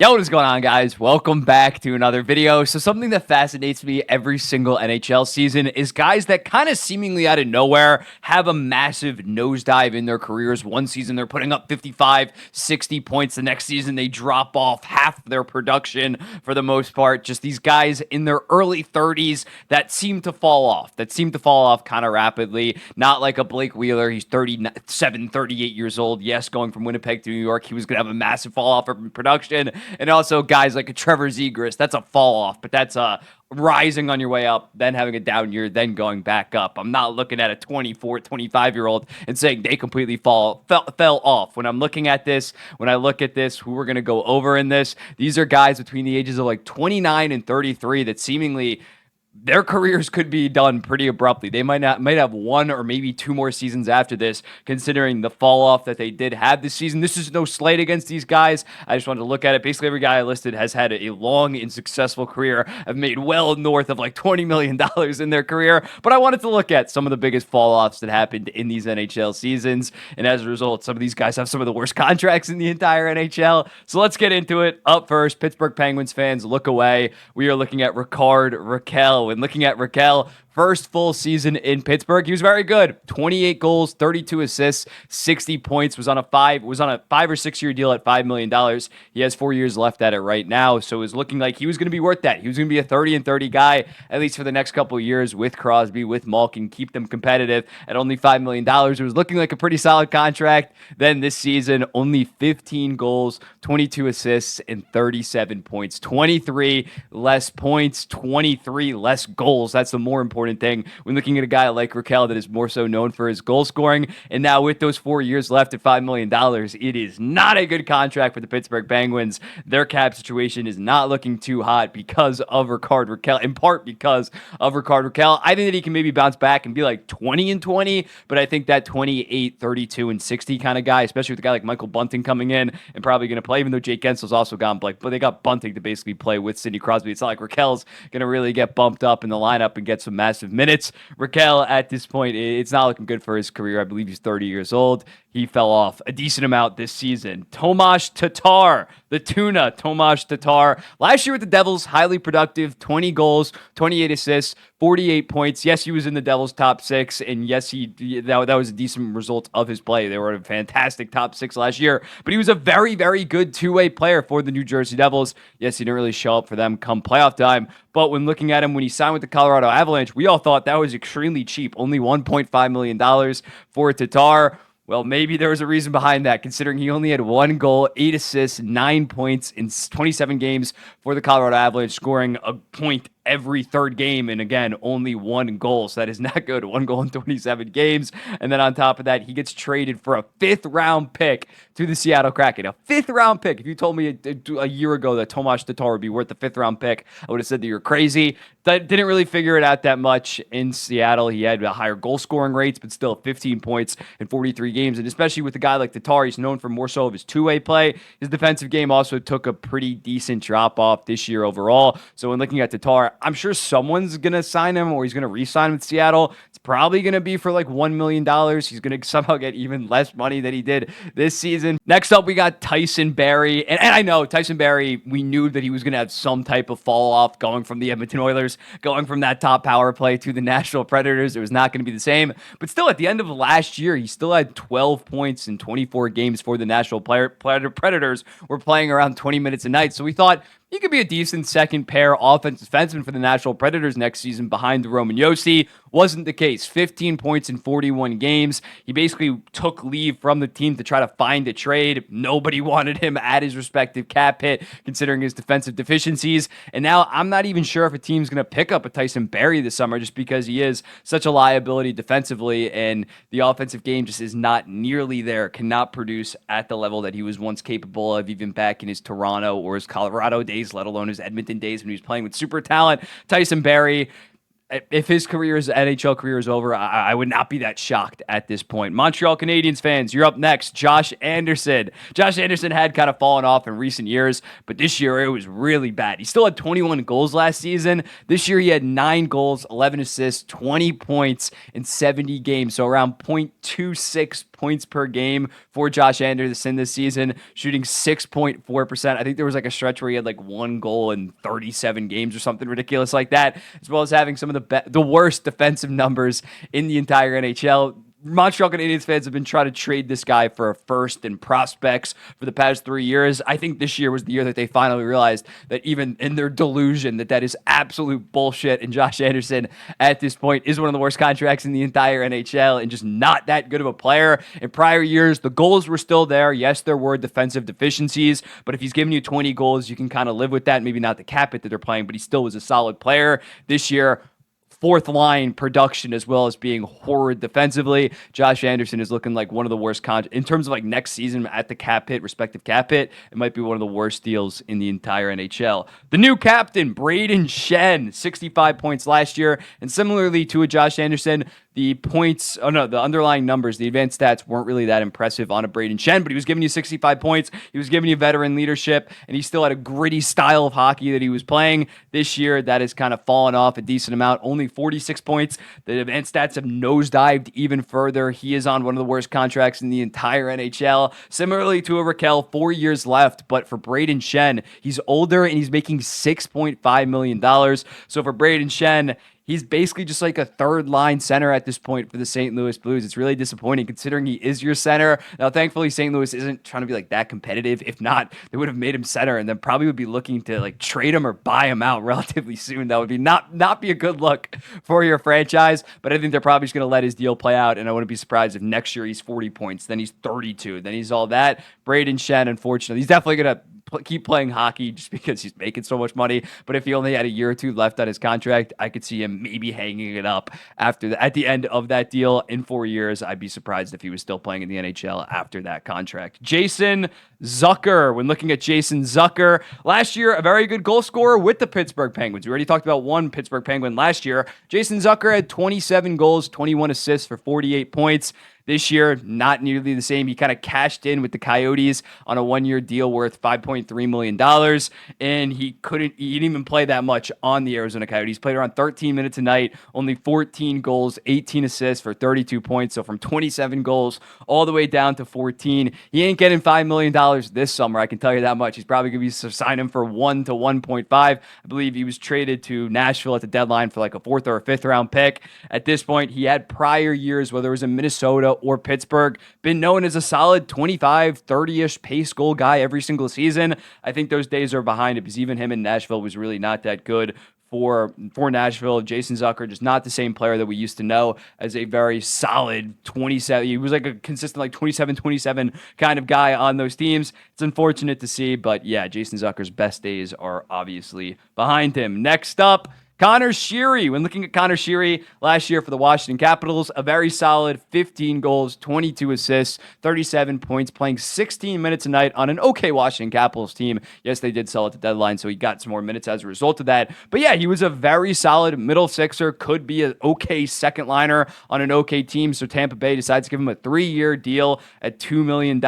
Yo, what is going on, guys? Welcome back to another video. So something that fascinates me every single NHL season is guys that kind of seemingly out of nowhere have a massive nosedive in their careers. One season they're putting up 55, 60 points. The next season they drop off half their production for the most part. Just these guys in their early 30s that seem to fall off kind of rapidly. Not like a Blake Wheeler. He's 37, 38 years old. Yes, going from Winnipeg to New York, he was going to have a massive fall off in production. And also guys like a Trevor Zegras, that's a fall off, but that's rising on your way up, then having a down year, then going back up. I'm not looking at a 24, 25-year-old and saying they completely fell off. When I'm looking at this, when I look at this, who we're going to go over in this, these are guys between the ages of like 29 and 33 that seemingly their careers could be done pretty abruptly. They might have one or maybe two more seasons after this, considering the fall off that they did have this season. This is no slight against these guys. I just wanted to look at it. Basically, every guy I listed has had a long and successful career. Have made well north of like $20 million in their career. But I wanted to look at some of the biggest fall offs that happened in these NHL seasons. And as a result, some of these guys have some of the worst contracts in the entire NHL. So let's get into it. Up first, Pittsburgh Penguins fans, look away. We are looking at Ricard Rakell. And looking at Rakell, first full season in Pittsburgh, he was very good. 28 goals, 32 assists, 60 points. Was on a 5 or 6 year deal at $5 million. He has 4 years left at it right now, so it was looking like he was going to be worth that. He was going to be a 30-30 guy at least for the next couple of years with Crosby, with Malkin, keep them competitive at only $5 million. It was looking like a pretty solid contract. Then this season, only 15 goals, 22 assists, and 37 points. 23 less points, 23 less goals. That's the more important thing when looking at a guy like Rakell that is more so known for his goal scoring. And now with those 4 years left at $5 million, it is not a good contract for the Pittsburgh Penguins. Their cap situation is not looking too hot because of Ricard Rakell, in part because of Ricard Rakell. I think that he can maybe bounce back and be like 20-20, but I think that 28, 32, and 60 kind of guy, especially with a guy like Michael Bunting coming in and probably going to play, even though Jake Gensel's also gone, but they got Bunting to basically play with Sidney Crosby. It's not like Rakell's going to really get bumped up in the lineup and get some massive minutes. Rakell, at this point, it's not looking good for his career. I believe he's 30 years old. He fell off a decent amount this season. Tomas Tatar, the tuna, Tomas Tatar. Last year with the Devils, highly productive, 20 goals, 28 assists, 48 points. Yes, he was in the Devils' top six, and yes, that was a decent result of his play. They were a fantastic top six last year, but he was a very, very good two-way player for the New Jersey Devils. Yes, he didn't really show up for them come playoff time, but when looking at him when he signed with the Colorado Avalanche, we all thought that was extremely cheap, only $1.5 million for Tatar. Well, maybe there was a reason behind that, considering he only had 1 goal, 8 assists, 9 points in 27 games for the Colorado Avalanche, scoring a point every third game, and again, only 1 goal. So that is not good. 1 goal in 27 games. And then on top of that, he gets traded for a 5th-round pick to the Seattle Kraken. A 5th-round pick. If you told me a year ago that Tomas Tatar would be worth the 5th-round pick, I would have said that you're crazy. That didn't really figure it out that much in Seattle. He had higher goal-scoring rates, but still 15 points in 43 games. And especially with a guy like Tatar, he's known for more so of his two-way play. His defensive game also took a pretty decent drop-off this year overall. So when looking at Tatar, I'm sure someone's going to sign him or he's going to re-sign with Seattle. It's probably going to be for like $1 million. He's going to somehow get even less money than he did this season. Next up, we got Tyson Barrie. And I know Tyson Barrie, we knew that he was going to have some type of fall off going from the Edmonton Oilers, going from that top power play to the Nashville Predators. It was not going to be the same. But still, at the end of last year, he still had 12 points in 24 games for the Nashville Predators. Were playing around 20 minutes a night. So we thought he could be a decent second pair offensive defenseman for the Nashville Predators next season behind Roman Josi. Wasn't the case. 15 points in 41 games. He basically took leave from the team to try to find a trade. Nobody wanted him at his respective cap hit, considering his defensive deficiencies. And now I'm not even sure if a team's going to pick up a Tyson Barrie this summer just because he is such a liability defensively, and the offensive game just is not nearly there, cannot produce at the level that he was once capable of, even back in his Toronto or his Colorado days, let alone his Edmonton days when he was playing with super talent. Tyson Barrie, if his NHL career is over, I would not be that shocked at this point. Montreal Canadiens fans, you're up next. Josh Anderson. Josh Anderson had kind of fallen off in recent years, but this year it was really bad. He still had 21 goals last season. This year he had 9 goals, 11 assists, 20 points in 70 games, so around 0.26 points per game for Josh Anderson this season, shooting 6.4%. I think there was like a stretch where he had like 1 goal in 37 games or something ridiculous like that, as well as having some of the worst defensive numbers in the entire NHL. Montreal Canadiens fans have been trying to trade this guy for a first and prospects for the past 3 years. I think this year was the year that they finally realized that even in their delusion that is absolute bullshit. And Josh Anderson at this point is one of the worst contracts in the entire NHL and just not that good of a player. In prior years, the goals were still there. Yes, there were defensive deficiencies, but if he's giving you 20 goals, you can kind of live with that. Maybe not the cap hit that they're playing, but he still was a solid player. This year, fourth line production as well as being horrid defensively. Josh Anderson is looking like one of the worst in terms of like next season at the cap hit, respective cap hit. It might be one of the worst deals in the entire NHL. The new captain, Brayden Schenn, 65 points last year, and similarly to a Josh Anderson, the underlying numbers, the advanced stats weren't really that impressive on a Brayden Schenn, but he was giving you 65 points. He was giving you veteran leadership, and he still had a gritty style of hockey that he was playing. This year, that has kind of fallen off a decent amount, only 46 points. The advanced stats have nosedived even further. He is on one of the worst contracts in the entire NHL. Similarly to a Rakell, 4 years left, but for Brayden Schenn, he's older and he's making $6.5 million. So for Brayden Schenn, he's basically just like a third-line center at this point for the St. Louis Blues. It's really disappointing considering he is your center. Now, thankfully, St. Louis isn't trying to be like that competitive. If not, they would have made him center and then probably would be looking to like trade him or buy him out relatively soon. That would be not be a good look for your franchise, but I think they're probably just going to let his deal play out, and I wouldn't be surprised if next year he's 40 points, then he's 32, then he's all that. Brayden Schenn, unfortunately, he's definitely going to keep playing hockey just because he's making so much money. But if he only had a year or two left on his contract, I could see him maybe hanging it up at the end of that deal in 4 years. I'd be surprised if he was still playing in the NHL after that contract. Jason Zucker. When looking at Jason Zucker, last year, a very good goal scorer with the Pittsburgh Penguins. We already talked about one Pittsburgh Penguin last year. Jason Zucker had 27 goals, 21 assists for 48 points. This year, not nearly the same. He kind of cashed in with the Coyotes on a 1-year deal worth $5.3 million, and he didn't even play that much on the Arizona Coyotes. He played around 13 minutes a night, only 14 goals, 18 assists for 32 points. So from 27 goals all the way down to 14. He ain't getting $5 million this summer, I can tell you that much. He's probably going to be signing him for 1 to 1.5. I believe he was traded to Nashville at the deadline for like a 4th or a 5th round pick. At this point, he had prior years, whether it was in Minnesota or Pittsburgh, been known as a solid 25, 30-ish pace goal guy every single season. I think those days are behind it because even him in Nashville was really not that good for Nashville. Jason Zucker, just not the same player that we used to know as a very solid 27. He was like a consistent like 27 kind of guy on those teams. It's unfortunate to see, but yeah, Jason Zucker's best days are obviously behind him. Next up, Connor Sheary. When looking at Connor Sheary last year for the Washington Capitals, a very solid 15 goals, 22 assists, 37 points, playing 16 minutes a night on an okay Washington Capitals team. Yes, they did sell at the deadline, so he got some more minutes as a result of that. But yeah, he was a very solid middle sixer, could be an okay second liner on an okay team. So Tampa Bay decides to give him a 3-year deal at $2 million.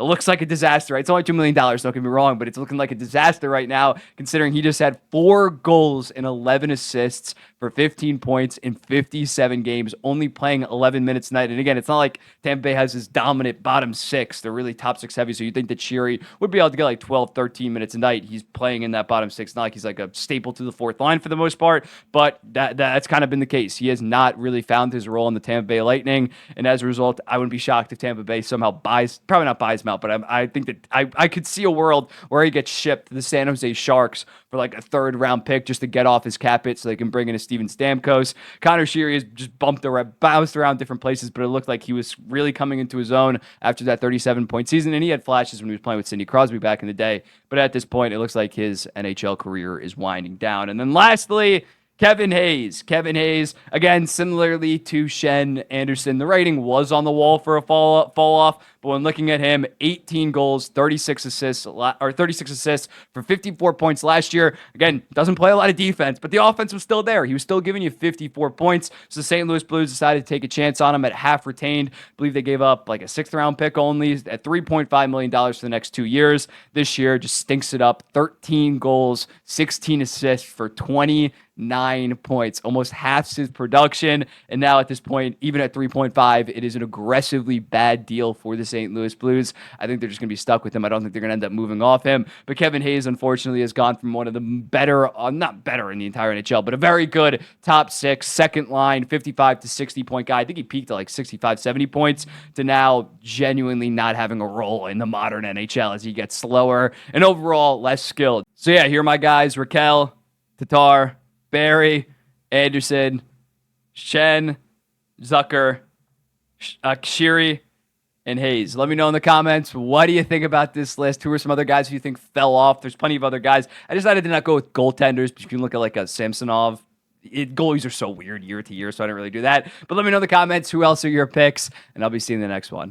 It looks like a disaster. It's only $2 million, don't get me wrong, but it's looking like a disaster right now, considering he just had 4 goals and 11 assists for 15 points in 57 games, only playing 11 minutes a night. And again, it's not like Tampa Bay has this dominant bottom 6. They're really top 6 heavy, so you think that Sheary would be able to get like 12, 13 minutes a night. He's playing in that bottom 6. Not like he's like a staple to the 4th line for the most part, but that's kind of been the case. He has not really found his role in the Tampa Bay Lightning, and as a result, I wouldn't be shocked if Tampa Bay somehow probably not buys him out, but I think that I could see a world where he gets shipped to the San Jose Sharks for like a 3rd round pick just to get off his cap hit so they can bring in a Steven Stamkos. Connor Sheary has just bounced around different places, but it looked like he was really coming into his own after that 37-point season, and he had flashes when he was playing with Sidney Crosby back in the day. But at this point, it looks like his NHL career is winding down. And then lastly, Kevin Hayes. Kevin Hayes, again, similarly to Schenn Anderson, the rating was on the wall for a fall off. But when looking at him, 18 goals, 36 assists, or 36 assists for 54 points last year. Again, doesn't play a lot of defense, but the offense was still there. He was still giving you 54 points. So the St. Louis Blues decided to take a chance on him at half retained. I believe they gave up like a 6th-round pick only at $3.5 million for the next 2 years. This year just stinks it up. 13 goals, 16 assists for 29 points, almost half his production. And now at this point, even at 3.5, it is an aggressively bad deal for the St. Louis Blues. I think they're just going to be stuck with him. I don't think they're going to end up moving off him. But Kevin Hayes, unfortunately, has gone from one of the better, not better in the entire NHL, but a very good top 6, second line, 55 to 60 point guy. I think he peaked at like 65, 70 points to now genuinely not having a role in the modern NHL as he gets slower and overall less skilled. So yeah, here are my guys, Rakell, Tatar, Barrie, Anderson, Schenn, Zucker, Sheary, and Hayes. Let me know in the comments, what do you think about this list? Who are some other guys who you think fell off? There's plenty of other guys. I decided to not go with goaltenders, but you can look at like a Samsonov. Goalies are so weird year to year, so I didn't really do that. But let me know in the comments, who else are your picks, and I'll be seeing the next one.